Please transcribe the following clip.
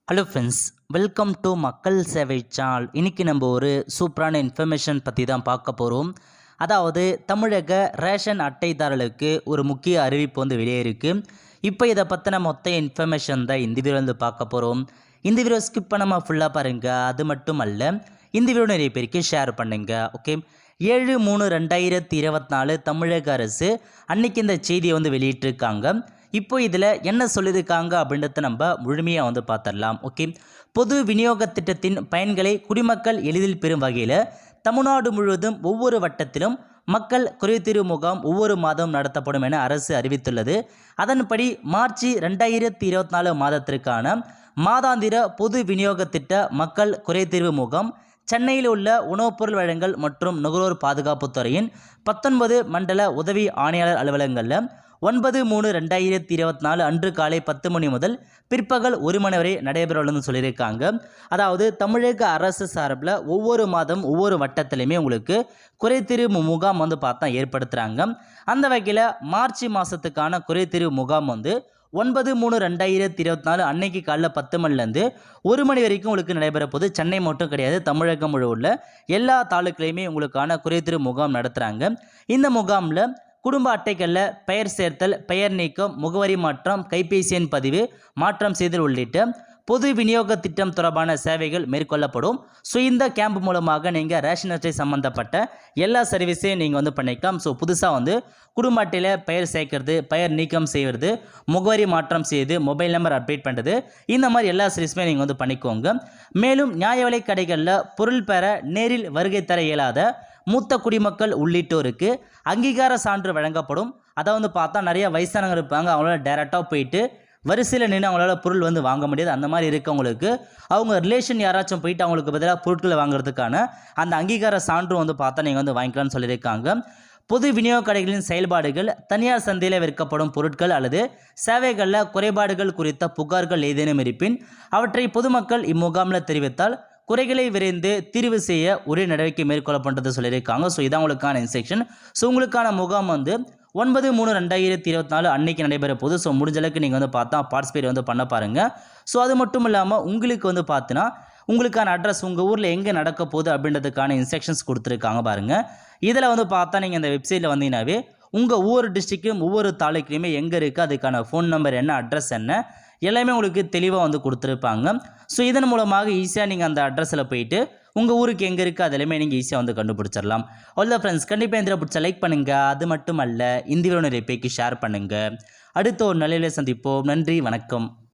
Hello friends, welcome to மக்கள் சேவை channel. இன்றைக்கி நம்ம ஒரு சூப்பரான இன்ஃபர்மேஷன் பற்றி தான் பார்க்க போகிறோம். அதாவது தமிழக ரேஷன் அட்டைதாரர்களுக்கு ஒரு முக்கிய அறிவிப்பு வந்து வெளியே இருக்குது. இப்போ இதை பற்றின மொத்த இன்ஃபர்மேஷன் தான் இந்த வீடியோ வந்து பார்க்க போகிறோம். இந்த வீடியோ ஸ்கிப் பண்ணாமல் ஃபுல்லாக பாருங்கள். அது மட்டும் அல்ல, இந்த வீடியோ நிறைய பேருக்கு ஷேர் பண்ணுங்கள். ஓகே, 7/3/2024 தமிழக அரசு அன்றைக்கி இந்த செய்தியை வந்து வெளியிட்டிருக்காங்க. இப்போ இதில் என்ன சொல்லியிருக்காங்க அப்படின்றத நம்ம முழுமையாக வந்து பார்த்துடலாம். ஓகே, பொது விநியோக திட்டத்தின் பயன்களை குடிமக்கள் எளிதில் பெறும் வகையில் தமிழ்நாடு முழுவதும் ஒவ்வொரு வட்டத்திலும் மக்கள் குறைதீர்வு முகாம் ஒவ்வொரு மாதம் நடத்தப்படும் என அரசு அறிவித்துள்ளது. அதன்படி மார்ச் 2024 மாதத்திற்கான மாதாந்திர பொது விநியோக திட்ட மக்கள் குறைதீர்வு முகாம் சென்னையில் உள்ள உணவுப் பொருள் வழங்கல் மற்றும் நுகர்வோர் பாதுகாப்புத்துறையின் 19 மண்டல உதவி ஆணையாளர் அலுவலகங்களில் 9/3/2024 அன்று காலை 10 மணி முதல் பிற்பகல் 1 மணி வரை நடைபெறவுள்ளதுன்னு சொல்லியிருக்காங்க. அதாவது தமிழக அரசு சார்பில் ஒவ்வொரு மாதம் ஒவ்வொரு வட்டத்திலையுமே உங்களுக்கு குறைதீர்வு முகாம் வந்து பார்த்தா ஏற்படுத்துகிறாங்க. அந்த வகையில் மார்ச் மாதத்துக்கான குறைதீர்வு முகாம் வந்து 9/3/2024 அன்னைக்கு காலைல 10 மணிலேருந்து 1 மணி வரைக்கும் உங்களுக்கு நடைபெற போது. சென்னை மட்டும் கிடையாது, தமிழகம் முழுவதும் எல்லா தாலுக்கிலையுமே உங்களுக்கான குறைதீர்வு முகாம் நடத்துகிறாங்க. இந்த முகாமில் குடும்ப அட்டைகளில் பெயர் சேர்த்தல், பெயர் நீக்கம், முகவரி மாற்றம், கைபேசி எண் பதிவு மாற்றம் செய்தல் உள்ளிட்ட பொது விநியோக திட்டம் தொடர்பான சேவைகள் மேற்கொள்ளப்படும். ஸோ இந்த கேம்ப் மூலமாக நீங்கள் ரேஷன் அட்டை சம்மந்தப்பட்ட எல்லா சர்வீஸையும் நீங்கள் வந்து பண்ணிக்கலாம். ஸோ புதுசாக வந்து குடும்ப அட்டையில் பெயர் சேர்க்கறது, பெயர் நீக்கம் செய்வது, முகவரி மாற்றம் செய்து, மொபைல் நம்பர் அப்டேட் பண்ணுறது, இந்த மாதிரி எல்லா சர்வீஸுமே நீங்கள் வந்து பண்ணிக்கோங்க. மேலும் நியாய விலை கடைகளில் பொருள் பெற நேரில் வருகை தர இயலாத மூத்த குடிமக்கள் உள்ளிட்டோருக்கு அங்கீகார சான்று வழங்கப்படும். அதை வந்து பார்த்தா நிறைய வயசானவங்க இருப்பாங்க, அவங்களால டைரெக்டாக போயிட்டு வரிசையில் நின்று அவங்களால பொருள் வந்து வாங்க முடியாது. அந்த மாதிரி இருக்கவங்களுக்கு அவங்க ரிலேஷன் யாராச்சும் போயிட்டு அவங்களுக்கு பதிலாக பொருட்களை வாங்குறதுக்கான அந்த அங்கீகார சான்று வந்து பார்த்தா நீங்கள் வந்து வாங்கிக்கலாம்னு சொல்லியிருக்காங்க. பொது விநியோக கடைகளின் செயல்பாடுகள், தனியார் சந்தையில் விற்கப்படும் பொருட்கள் அல்லது சேவைகளில் குறைபாடுகள் குறித்த புகார்கள் ஏதேனும் இருப்பின் அவற்றை பொதுமக்கள் இம்முகாமில் தெரிவித்தால் குறைகளை விரைந்து தீர்வு செய்ய ஒரே நடவடிக்கை மேற்கொள்ளப்பட்டது சொல்லியிருக்காங்க. ஸோ இதான் உங்களுக்கான இன்ஸ்ட்ரக்ஷன். ஸோ உங்களுக்கான முகாம் வந்து 9/3/2024 அன்னைக்கு நடைபெற போகுது. ஸோ முடிஞ்ச அளவுக்கு நீங்கள் வந்து பார்த்தா பார்ட்டிசிபேட் வந்து பண்ண பாருங்கள். ஸோ அது மட்டும் இல்லாமல் உங்களுக்கு வந்து பார்த்தீங்கன்னா உங்களுக்கான அட்ரஸ் உங்கள் ஊரில் எங்கே நடக்க போகுது அப்படின்றதுக்கான இன்ஸ்ட்ரக்ஷன்ஸ் கொடுத்துருக்காங்க பாருங்கள். இதில் வந்து பார்த்தா நீங்கள் இந்த வெப்சைட்டில் வந்தீங்கன்னாவே உங்கள் ஒவ்வொரு டிஸ்ட்ரிக்ட்லையும் ஒவ்வொரு தாலுக்கிலையுமே எங்கே இருக்குது, அதுக்கான ஃபோன் நம்பர் என்ன, அட்ரஸ் என்ன, எல்லாமே உங்களுக்கு தெளிவாக வந்து கொடுத்துருப்பாங்க. ஸோ இதன் மூலமாக ஈஸியாக நீங்கள் அந்த அட்ரஸில் போயிட்டு உங்கள் ஊருக்கு எங்கே இருக்குது அது எல்லாமே நீங்கள் ஈஸியாக வந்து கண்டுபிடிச்சிடலாம். அவ்வளோ ஃப்ரெண்ட்ஸ், கண்டிப்பாக இந்த பிடிச்ச லைக் பண்ணுங்கள். அது மட்டும் அல்ல, இந்த வீடியோ நிறைய பேருக்கு ஷேர் பண்ணுங்கள். அடுத்த ஒரு நிலையில சந்திப்போம். நன்றி, வணக்கம்.